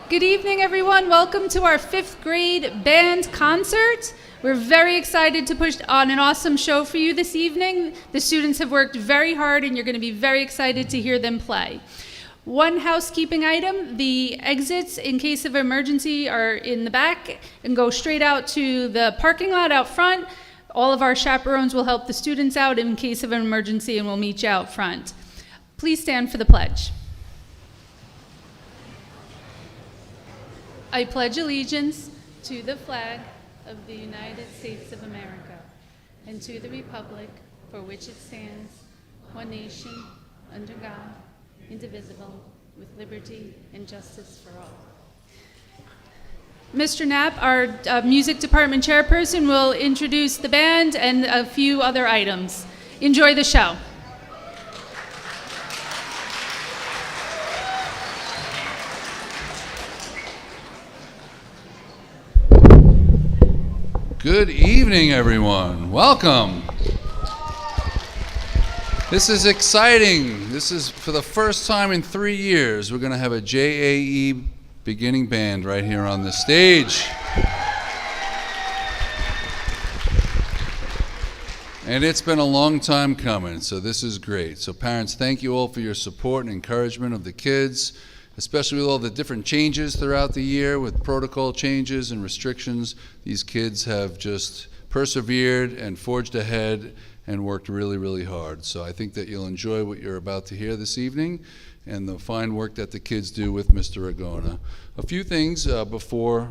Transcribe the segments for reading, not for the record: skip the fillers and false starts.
Good evening, everyone. Welcome to our 5th grade band concert. We're very excited to push on an awesome show for you this evening. The students have worked very hard, and you're going to be very excited to hear them play. One housekeeping item, the exits in case of emergency are in the back and go straight out to the parking lot out front. All of our chaperones will help the students out in case of an emergency, and we'll meet you out front. Please stand for the pledge. I pledge allegiance to the flag of the United States of America and to the republic for which it stands, one nation, under God, indivisible, with liberty and justice for all. Mr. Knapp, our music department chairperson, will introduce the band and a few other items. Enjoy the show. Good evening, everyone. Welcome. This is exciting. This is for the first time in 3 years. We're going to have a JAE beginning band right here on the stage. And it's been a long time coming, so this is great. So parents, thank you all for your support and encouragement of the kids, especially with all the different changes throughout the year with protocol changes and restrictions. These kids have just persevered and forged ahead and worked really, really hard. So I think that you'll enjoy what you're about to hear this evening and the fine work that the kids do with Mr. Ragona. A few things before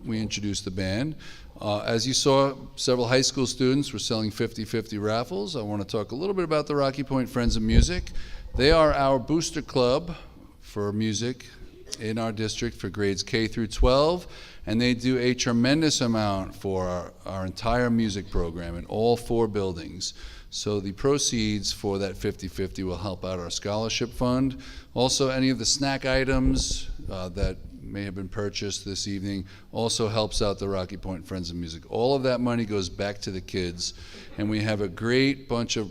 we introduce the band. As you saw, several high school students were selling 50-50 raffles. I want to talk a little bit about the Rocky Point Friends of Music. They are our booster club for music in our district for grades K through 12, and they do a tremendous amount for our entire music program in all 4 buildings. So the proceeds for that 50-50 will help out our scholarship fund. Also, any of the snack items that may have been purchased this evening also helps out the Rocky Point Friends of Music. All of that money goes back to the kids, and we have a great bunch of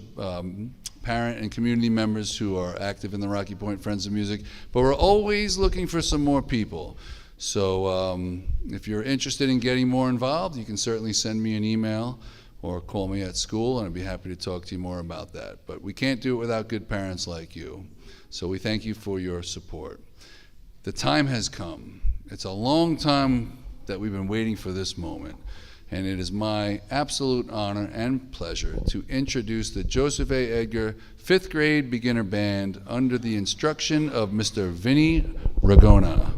parent and community members who are active in the Rocky Point Friends of Music, but we're always looking for some more people. So if you're interested in getting more involved, you can certainly send me an email or call me at school, and I'd be happy to talk to you more about that. But we can't do it without good parents like you. So we thank you for your support. The time has come. It's a long time that we've been waiting for this moment. And it is my absolute honor and pleasure to introduce the Joseph A. Edgar 5th grade beginner band under the instruction of Mr. Vinny Ragona.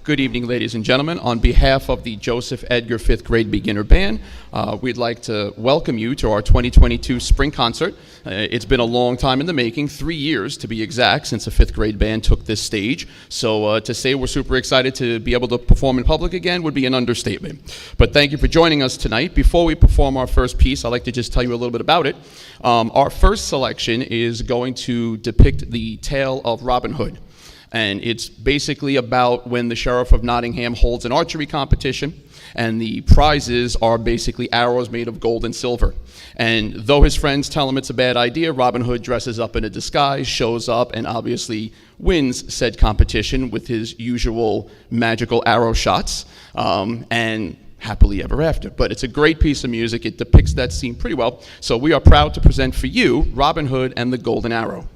Good evening, ladies and gentlemen. On behalf of the Joseph Edgar 5th grade beginner band, we'd like to welcome you to our 2022 spring concert. It's been a long time in the making, 3 years to be exact, since a 5th grade band took this stage. So to say we're super excited to be able to perform in public again would be an understatement. But thank you for joining us tonight. Before we perform our first piece, I'd like to just tell you a little bit about it. Our first selection is going to depict the tale of Robin Hood. And it's basically about when the Sheriff of Nottingham holds an archery competition, and the prizes are basically arrows made of gold and silver. And though his friends tell him it's a bad idea, Robin Hood dresses up in a disguise, shows up, and obviously wins said competition with his usual magical arrow shots, and happily ever after. But it's a great piece of music. It depicts that scene pretty well. So we are proud to present for you Robin Hood and the Golden Arrow.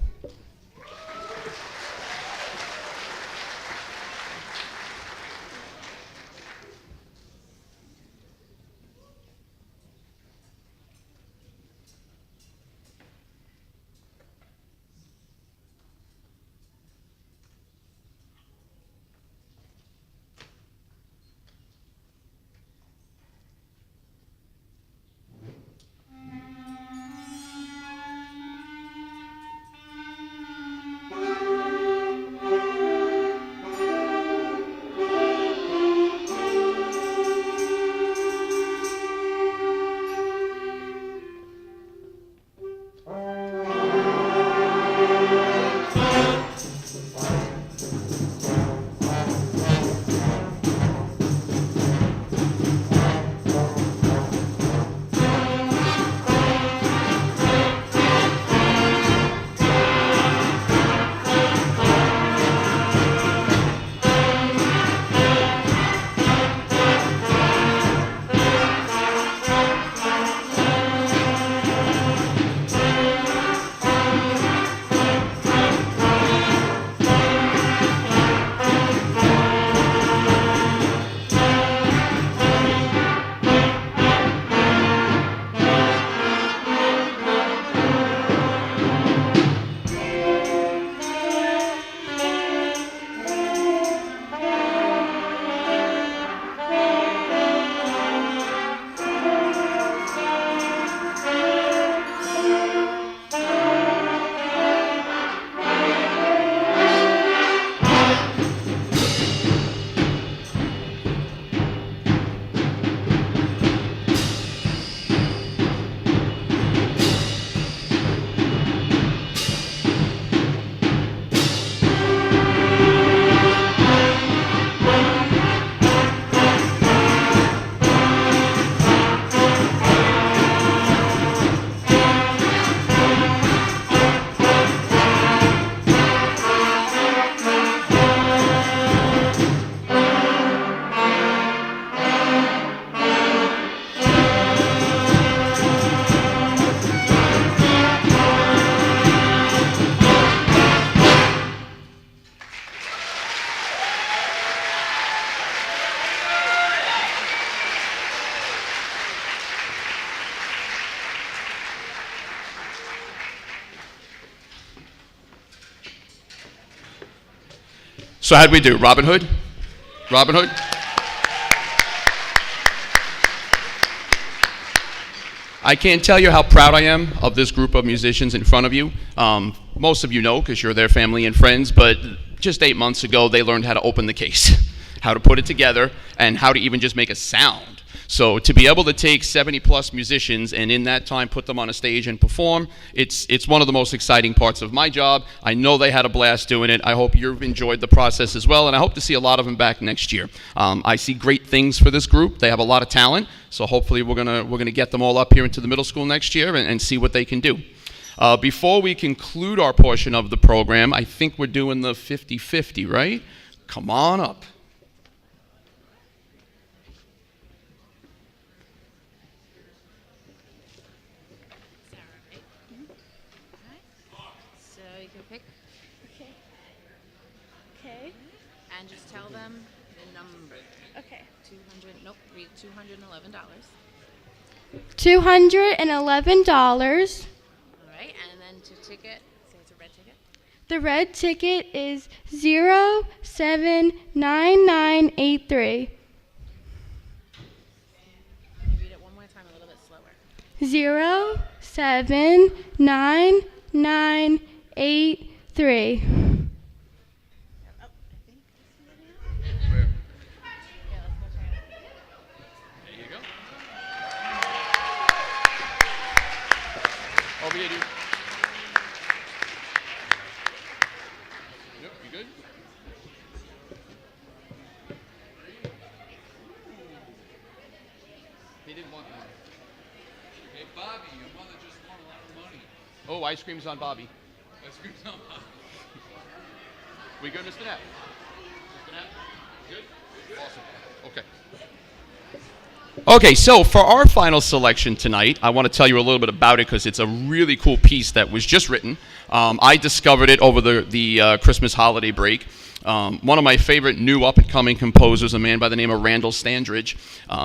So how'd we do? Robin Hood? Robin Hood? I can't tell you how proud I am of this group of musicians in front of you. Most of you know because you're their family and friends, but just 8 months ago, they learned how to open the case, how to put it together, and how to even just make a sound. So to be able to take 70-plus musicians and in that time put them on a stage and perform, it's one of the most exciting parts of my job. I know they had a blast doing it. I hope you've enjoyed the process as well, and I hope to see a lot of them back next year. I see great things for this group. They have a lot of talent, so hopefully we're gonna get them all up here into the middle school next year and see what they can do. Before we conclude our portion of the program, I think we're doing the 50-50, right? Come on up. So you can pick Okay. Okay. and just tell them the number. Okay. Read $211. $211. All right, and then to ticket, say it's a red ticket. The red ticket is 079983. Can you read it one more time, a little bit slower? 079983. Oh, I think. Yeah, let's go try it. There you go. Over here, dude. Yep, you good? He didn't want one. Hey, Bobby, your mother just won a lot of money. Oh, ice cream's on Bobby. That's good. We good, Mr. Knapp? Mr. Knapp? Good? Awesome. Okay. Okay, so for our final selection tonight, I want to tell you a little bit about it because it's a really cool piece that was just written. I discovered it over the Christmas holiday break. One of my favorite new up-and-coming composers, a man by the name of Randall Standridge,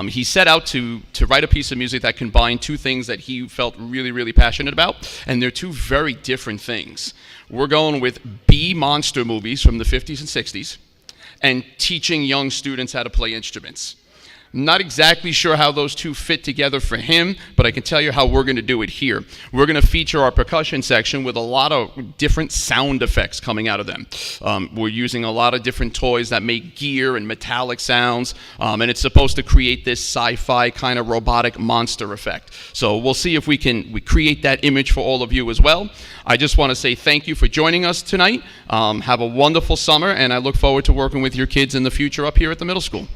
he set out to write a piece of music that combined two things that he felt really, really passionate about, and they're two very different things. We're going with B-monster movies from the 50s and 60s and teaching young students how to play instruments. Not exactly sure how those two fit together for him, but I can tell you how we're going to do it here. We're going to feature our percussion section with a lot of different sound effects coming out of them. We're using a lot of different toys that make gear and metallic sounds, and it's supposed to create this sci-fi kind of robotic monster effect. So we'll see if we create that image for all of you as well. I just want to say thank you for joining us tonight. Have a wonderful summer, and I look forward to working with your kids in the future up here at the middle school.